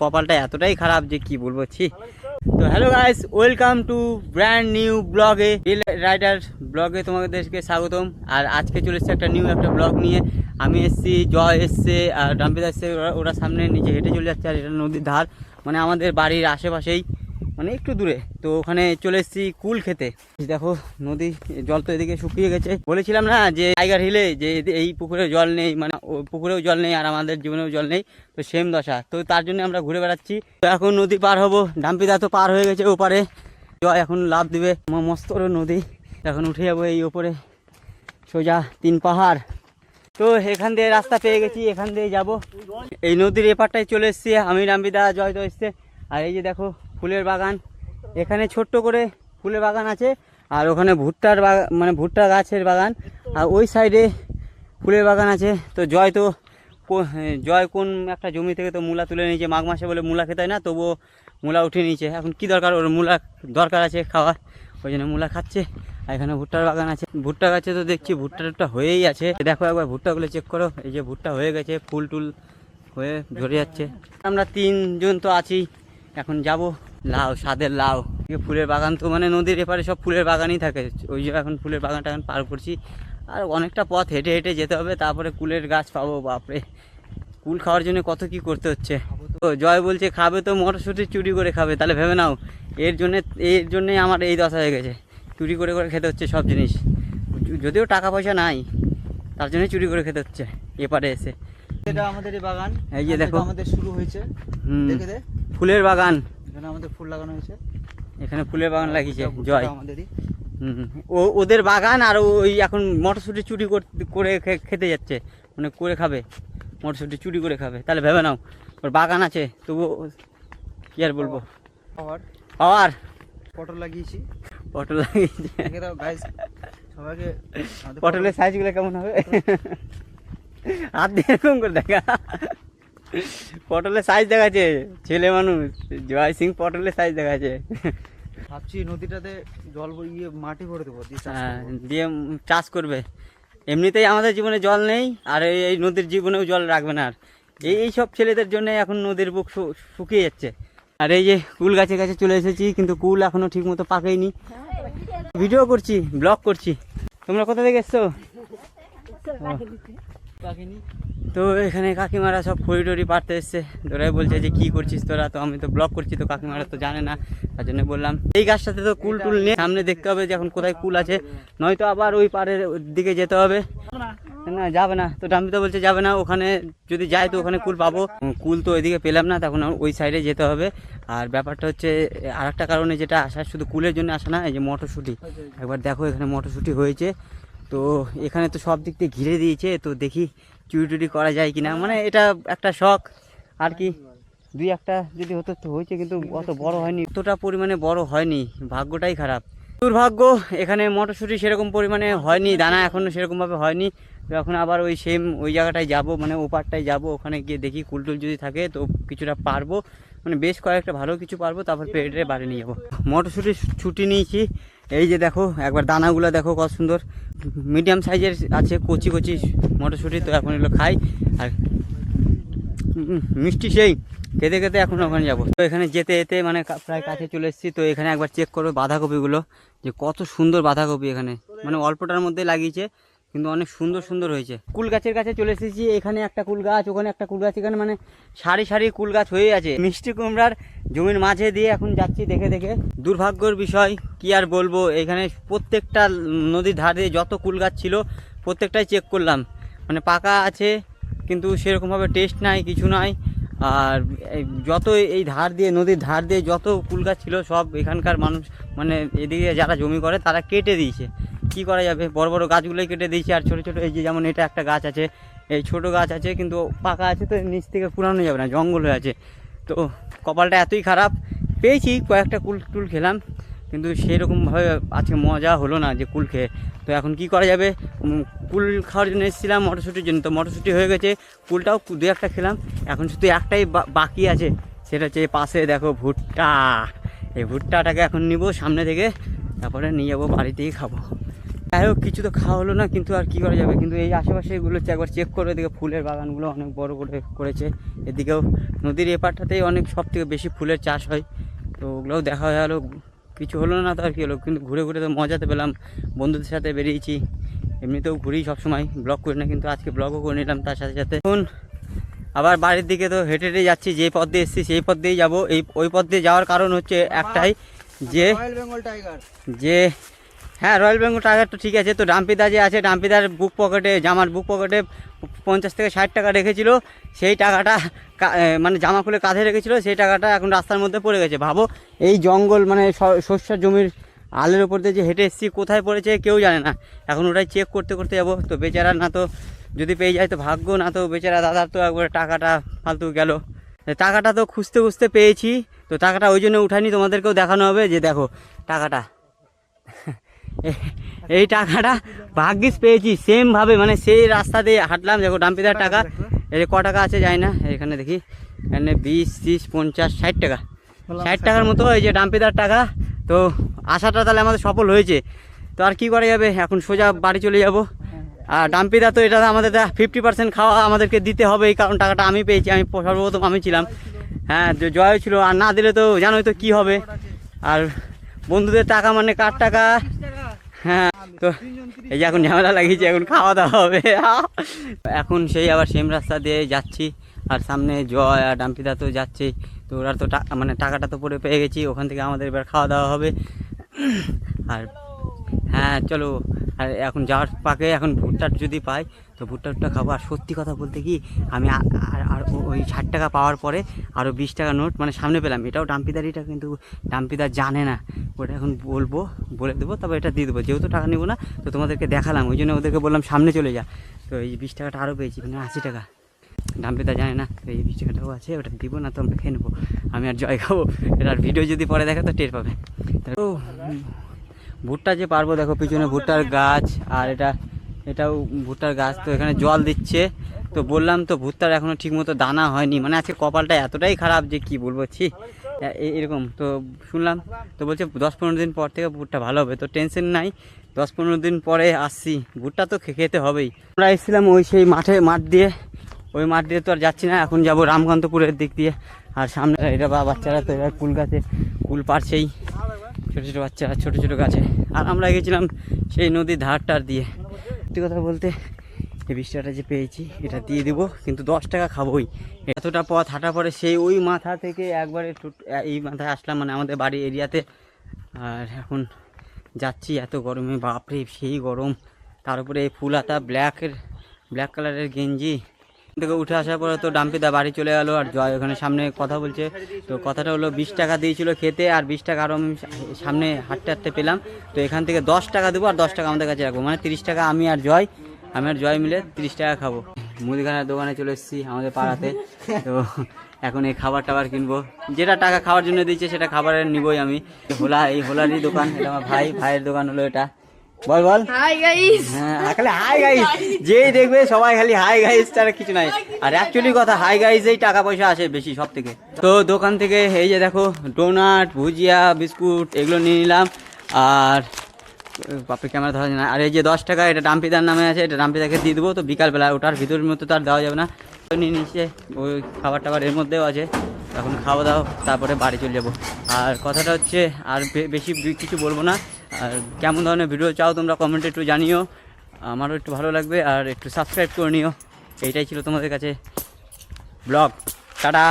কপালটা এতটাই খারাপ যে কি বলবো। ছি। তো hello guys, welcome to brand new ব্লগে, রিল রাইডার ব্লগে তোমাদেরকে স্বাগতম। আর আজকে চলে এসেছে একটা ব্লগ নিয়ে। আমি এসেছি, জয় এসছে আর ডাম্পিদা এসছে, ওরা সামনে নিচে হেঁটে চলে যাচ্ছে। আর এটা নদীর ধার, মানে আমাদের বাড়ির আশেপাশেই, মানে একটু দূরে। তো ওখানে চলে এসেছি কুল খেতে। দেখো নদী জল তো এদিকে শুকিয়ে গেছে। বলেছিলাম না যে টাইগার হিলে যে এই পুকুরে জল নেই, মানে ওই পুকুরেও জল নেই আর আমাদের জীবনেও জল নেই, তো সেম দশা। তো তার জন্য আমরা ঘুরে বেড়াচ্ছি। তো এখন নদী পার হবো, ডাম্পিদা তো পার হয়ে গেছে ওপারে, জয় এখন লাভ দিবে। মস্ত বড় নদী, এখন উঠে যাবো এই ওপরে সোজা 3 পাহাড়। তো এখান দিয়ে রাস্তা পেয়ে গেছি, এখান দিয়ে যাব। এই নদীর এপারটায় চলে এসেছি আমি, ডাম্পিদা, জয় তো এসছে। আর এই যে দেখো ফুলের বাগান, এখানে ছোট্ট করে ফুলের বাগান আছে, আর ওখানে ভুট্টার বাগান, মানে ভুট্টা গাছের বাগান, আর ওই সাইডে ফুলের বাগান আছে। তো জয় কোন একটা জমি থেকে তো মূলা তুলে নিয়েছে, মাঘ মাসে বলে মূলা খেতে হয় না, তবুও মূলা উঠে নিয়েছে। এখন কি দরকার, ওর মূলা দরকার আছে খাওয়ার, ওই জন্য মূলা খাচ্ছে। আর এখানে ভুট্টার বাগান আছে, ভুট্টা গাছে তো দেখছি ভুট্টা হয়েই আছে। দেখো একবার ভুট্টাগুলো চেক করো, এই যে ভুট্টা হয়ে গেছে, ফুল টুল হয়ে ঝরে যাচ্ছে। আমরা 3 জন তো আছি, এখন যাব লাউ, স্বাদের লাউ। ফুলের বাগান তো মানে নদীর এপারে সব ফুলের বাগানই থাকে, ওই যে এখন ফুলের বাগানটা এখন পার করছি। আর অনেকটা পথ হেঁটে হেঁটে যেতে হবে, তারপরে কুলের গাছ পাবো। বাপরে, কুল খাওয়ার জন্য কত কি করতে হচ্ছে। তো জয় বলছে খাবে তো মটরশুঁটি চুরি করে খাবে, তাহলে ভেবে নাও এর জন্যে আমার এই দশা হয়ে গেছে। চুরি করে করে খেতে হচ্ছে সব জিনিস, যদিও টাকা পয়সা নাই, তার জন্য চুরি করে খেতে হচ্ছে এপারে এসে। এটা আমাদের এই বাগান, এই যে দেখো আমাদের শুরু হয়েছে। দেখে দে, ফুলের বাগান, এখানে আমাদের ফুল লাগানো হয়েছে, এখানে ফুলের বাগান লাগিয়েছে জয়। আমাদেরই ওদের বাগান। আর ওই এখন মটরশুঁটি চুরি করে খেতে যাচ্ছে, মানে করে খাবে, মটরশুঁটি চুরি করে খাবে, তাহলে ভেবে নাও ওর বাগান আছে, তবু কি আর বলবো। পাওয়ার পটল লাগিয়েছি, পটল লাগিয়েছে। দেখে দাও গাইস সবাইকে। পটলের সাইজগুলো কেমন হবে, হাত দিয়ে এরকম করে দেখা। পটলের সাইজ দেখাচ্ছে ছেলে মানুষ, জয় সিং পটলের সাইজ দেখাচ্ছে। ভাবছি নদীটাতে জল মাটি ভরে দেবো, দিয়ে চাষ করবে। এমনিতেই আমাদের জীবনে জল নেই, আর এই নদীর জীবনেও জল রাখবে না। আর এই সব ছেলেদের জন্য এখন নদীর বুক শুকিয়ে যাচ্ছে। আর এই যে কুল গাছের কাছে চলে এসেছি, কিন্তু কুল এখনো ঠিক মতো পাকেইনি। ভিডিও করছি, ব্লগ করছি। তোমরা কোথা থেকে এসছো? তো এখানে কাকিমারা সব খড়ি টড়ি পাড়তে এসছে, তোরাই বলছে যে কি করছিস তোরা, তো আমি তো ব্লগ করছি, তো কাকিমারা তো জানে না, তার জন্য বললাম। এই গাছটাতে তো কুল টুল নিয়ে সামনে দেখতে হবে যে এখন কোথায় কুল আছে, নয়তো আবার ওই পাড়ের দিকে যেতে হবে। না যাবে না, তো ডাম্পিদা বলছে যাবে না, ওখানে যদি যায় তো ওখানে কুল পাবো। কুল তো ওইদিকে পেলাম না, তখন ওই সাইডে যেতে হবে। আর ব্যাপারটা হচ্ছে আর একটা কারণে যেটা আসা, শুধু কুলের জন্য আসা না, এই যে মটরশুঁটি। একবার দেখো এখানে মটরশুঁটি হয়েছে, তো এখানে তো সব দিক দিয়ে ঘিরে দিয়েছে, তো দেখি চুরি টুরি করা যায় কিনা, মানে এটা একটা শখ আর কি। 2-1টা যদি হতো তো হয়েছে, কিন্তু অত বড় হয়নি, অতটা পরিমাণে বড় হয়নি, ভাগ্যটাই খারাপ, দুর্ভাগ্য। এখানে মটরশুঁটি সেরকম পরিমাণে হয়নি, দানা এখনও সেরকমভাবে হয়নি। তো এখন আবার ওই সেম ওই জায়গাটায় যাব, মানে ওপারটায় যাব, ওখানে গিয়ে দেখি কুলটুল যদি থাকে তো কিছুটা পারবো, মানে বেশ কয়েকটা ভালো কিছু পারবো, তারপর পেটে বাড়ি নিয়ে যাবো। মটরশুঁটি ছুটি নিয়েছি, এই যে দেখো একবার দানাগুলো দেখো কত সুন্দর, মিডিয়াম সাইজের আছে, কচি কচি মটরশুঁটি। তো এখন এগুলো খাই, আর মিষ্টি সেই খেতে খেতে এখন ওখানে যাবো। তো এখানে যেতে যেতে মানে প্রায় কাছে চলে এসেছি। তো এখানে একবার চেক করো বাঁধাকপিগুলো, যে কত সুন্দর বাঁধাকপি এখানে, মানে অল্পটার মধ্যে লাগিয়েছে, কিন্তু অনেক সুন্দর সুন্দর হয়েছে। কুল গাছের কাছে চলে এসেছি, এখানে একটা কুল গাছ, ওখানে একটা কুল গাছ, এখানে মানে সারি সারি কুল গাছ হয়ে আছে। মিষ্টি কুমড়ার জমির মাঝে দিয়ে এখন যাচ্ছি দেখে দেখে। দুর্ভাগ্যের বিষয় কি আর বলবো, এখানে প্রত্যেকটা নদীর ধারে যত কুল গাছ ছিল প্রত্যেকটাই চেক করলাম, মানে পাকা আছে, কিন্তু সেরকমভাবে টেস্ট নাই, কিছু নাই। আর যত এই ধার দিয়ে, নদীর ধার দিয়ে যত কুল গাছ ছিল সব এখানকার মানুষ, মানে এদিকে যারা জমি করে তারা কেটে দিয়েছে। কি করা যাবে, বড় বড় গাছগুলোই কেটে দিয়েছে, আর ছোটো ছোটো এই যে যেমন এটা একটা গাছ আছে, এই ছোটো গাছ আছে কিন্তু পাকা আছে, তো নিচ থেকে পুরানো যাবে না, জঙ্গল হয়ে আছে। তো কপালটা এতই খারাপ, পেয়েছি কয়েকটা কুল টুল খেলাম, কিন্তু সেরকমভাবে আজকে মজা হলো না যে কুল খেয়ে। তো এখন কি করা যাবে, কুল খাওয়ার জন্য এসেছিলাম মটরশুঁটির জন্য, তো মটরশুঁটি হয়ে গেছে, কুলটাও 2-1টা খেলাম। এখন শুধু একটাই বাকি আছে, সেটা হচ্ছে পাশে দেখো ভুট্টা। এই ভুট্টাটাকে এখন নিব সামনে থেকে, তারপরে নিয়ে যাবো বাড়িতেই খাবো। যাই হোক কিছু তো খাওয়া হলো না, কিন্তু আর কি করা যাবে। কিন্তু এই আশেপাশে এগুলো একবার চেক করে, এদিকে ফুলের বাগানগুলো অনেক বড় করে করেছে। এদিকেও নদীর এপারটাতেই অনেক সব থেকে বেশি ফুলের চাষ হয়, তো ওগুলোও দেখা হয়ে গেলো। কিছু হলো না তো আর কি হলো, কিন্তু ঘুরে ঘুরে তো মজাতে পেলাম, বন্ধুদের সাথে বেরিয়েছি। এমনিতেও ঘুরি সবসময়, ব্লগ করি না, কিন্তু আজকে ব্লগও করে নিলাম তার সাথে সাথে। এখন আবার বাড়ির দিকে তো হেঁটে হেঁটে যাচ্ছি, যে পথ দিয়ে এসেছি সেই পথ দিয়েই যাবো। ওই পথ দিয়ে যাওয়ার কারণ হচ্ছে একটাই, যে রয়্যাল বেঙ্গল টাইগার। যে হ্যাঁ রয়্যাল বেঙ্গল টাইগার তো ঠিক আছে, তো ডাম্পিদা যে আছে, ডাম্পিদার বুক পকেটে, জামার বুক পকেটে 50 থেকে 60 টাকা রেখেছিল। সেই টাকাটা মানে জামা খুলে কাঁধে রেখেছিল, সেই টাকাটা এখন রাস্তার মধ্যে পড়ে গেছে। ভাবো এই জঙ্গল মানে শস্যের জমির আলের ওপর দিয়ে যে হেঁটে এসেছি, কোথায় পড়েছে কেউ জানে না। এখন ওটাই চেক করতে করতে যাবো। তো বেচারা না তো যদি পেয়ে যায় তো ভাগ্য, না তো বেচারা দাদার তো একবার টাকাটা ফালতু গেল। টাকাটা তো খুঁজতে খুঁজতে পেয়েছি, তো টাকাটা ওই জন্য উঠাইনি, তোমাদেরকেও দেখানো হবে যে দেখো টাকাটা। এই টাকাটা ভাগ্যিস পেয়েছি সেমভাবে, মানে সেই রাস্তা দিয়ে হাঁটলাম। দেখো ডাম্পিদার টাকা, এই ক টাকা আছে যায় না, এখানে দেখি, এখানে 20, 30, 50, 60 টাকা, 60 টাকার মতো এই যে ডাম্পিদার টাকা। তো আশাটা তাহলে আমাদের সফল হয়েছে। তো আর কি করা যাবে, এখন সোজা বাড়ি চলে যাব। আর ডাম্পিদা তো এটা আমাদের 50% খাওয়া আমাদেরকে দিতে হবে, এই কারণ টাকাটা আমি পেয়েছি, আমি সর্বপ্রথম আমি ছিলাম। হ্যাঁ জয় ছিল, আর না দিলে তো জানোই তো কী হবে। আর বন্ধুদের টাকা মানে কার টাকা। হ্যাঁ তো এই যে এখন ঝামেলা লাগিয়েছি, এখন খাওয়া দাওয়া হবে। এখন সেই আবার সেম রাস্তা দিয়ে যাচ্ছি, আর সামনে জয় আর ডাম্পিদা তো যাচ্ছে। তো ওরা তো মানে টাকাটা তো পরে পেয়ে গেছি, ওখান থেকে আমাদের এবার খাওয়া দাওয়া হবে। আর হ্যাঁ চলো, আর এখন যাওয়ার পাকে এখন ভুট্টা যদি পাই তো ভুট্টা খাবো। আর সত্যি কথা বলতে কি, আমি আর ওই 60 টাকা পাওয়ার পরে আরও 20 টাকা নোট মানে সামনে পেলাম। এটাও ডাম্পিদারিটা, কিন্তু ডাম্পিদার জানে না, ওটা এখন বলে দেবো, তবে এটা দিয়ে দেবো। যেহেতু টাকা নেবো না, তো তোমাদেরকে দেখালাম, ওই জন্য ওদেরকে বললাম সামনে চলে যা। তো এই 20 টাকাটা আরও পেয়েছি, মানে 80 টাকা। ডাম্পিদা জানে না, তো এই 20 টাকাটাও আছে, ওটা দিব না তো আমরা খেয়ে নেবো। আমি আর জয় খাবো, এটার ভিডিও যদি পরে দেখে তো টের পাবে। তো ভুট্টা যে পারবো, দেখো পিছনে ভুট্টার গাছ, আর এটাও ভুট্টার গাছ। তো এখানে জল দিচ্ছে। তো বললাম তো ভুট্টার এখনও ঠিকমতো দানা হয়নি, মানে আজকে কপালটা এতটাই খারাপ যে কি বলবো, ছি এরকম। তো শুনলাম তো বলছে 10-15 দিন পর থেকে ভুট্টা ভালো হবে। তো টেনশন নাই, 10-15 দিন পরে আসছি, ভুট্টা তো খেতে হবেই। আমরা এসেছিলাম ওই সেই মাঠ দিয়ে, ওই মাঠ দিয়ে তো আর যাচ্ছি না, এখন যাব রামকান্তপুরের দিক দিয়ে। আর সামনে এটা বাচ্চারা তো এরা কুল গাছে কুল পারছেই, ছোটো ছোটো বাচ্চারা ছোটো ছোটো গাছে। আর আমরা গেছিলাম সেই নদীর ধারটার দিয়ে। সত্যি কথা বলতে এই 20 টাকাটা যে পেয়েছি এটা দিয়ে দেবো, কিন্তু 10 টাকা খাবোই। এতটা পথ হাঁটার পরে সেই ওই মাথা থেকে একবারে এই মাথায় আসলাম, মানে আমাদের বাড়ি এরিয়াতে। আর এখন যাচ্ছি এত গরমে, বাপরে সেই গরম। তার উপরে এই ফুল হাতা ব্ল্যাক কালারের গেঞ্জি থেকে উঠে আসার পরে তো ডাম্পিদা বাড়ি চলে গেল, আর জয় ওখানে সামনে কথা বলছে। তো কথাটা হলো 20 টাকা দিয়েছিল খেতে, আর 20 টাকা আরও আমি সামনে হাঁটতে হাঁটতে পেলাম। তো এখান থেকে 10 টাকা দেবো, আর 10 টাকা আমাদের কাছে রাখবো, মানে 30 টাকা আমি আর জয় মিলে 30 টাকা খাবো। মুদিখানার দোকানে চলে এসেছি আমাদের পাড়াতে। তো এখন এই খাবার টাবার কিনবো, যেটা টাকা খাওয়ার জন্য দিচ্ছে সেটা খাবারের নিবই আমি। এই হোলারই দোকান, এটা আমার ভাইয়ের দোকান হলো এটা। বল হাই গাইস। হ্যাঁ খালি হাই গাইস, যেই দেখবে সবাই খালি হাই গাইস ছাড়া কিছু নাই। আর অ্যাকচুয়ালি কথা, হাই গাইসেই টাকা পয়সা আসে বেশি সব থেকে। তো দোকান থেকে এই যে দেখো ডোনাট, ভুজিয়া, বিস্কুট এগুলো নিয়ে নিলাম। আর বাপরে ক্যামেরা ধরা যায় না। আর এই যে 10 টাকা, এটা ডাম্পিদার নামে আছে, এটা ডাম্পিদাকে দিয়ে দেবো। তো বিকালবেলা ওটার ভিতরের মতো তো আর দেওয়া যাবে না, নিয়ে নিচ্ছে। ওই খাবার টাবার এর মধ্যেও আছে। এখন খাওয়া দাওয়া, তারপরে বাড়ি চলে যাবো। আর কথাটা হচ্ছে আর বেশি কিছু বলবো না। আর কেমন ধরনের ভিডিও চাও তোমরা কমেন্টে একটু জানিও, আমারও একটু ভালো লাগবে। আর একটু সাবস্ক্রাইব করে নিও। এইটাই ছিল তোমাদের কাছে ব্লগ। টাটা।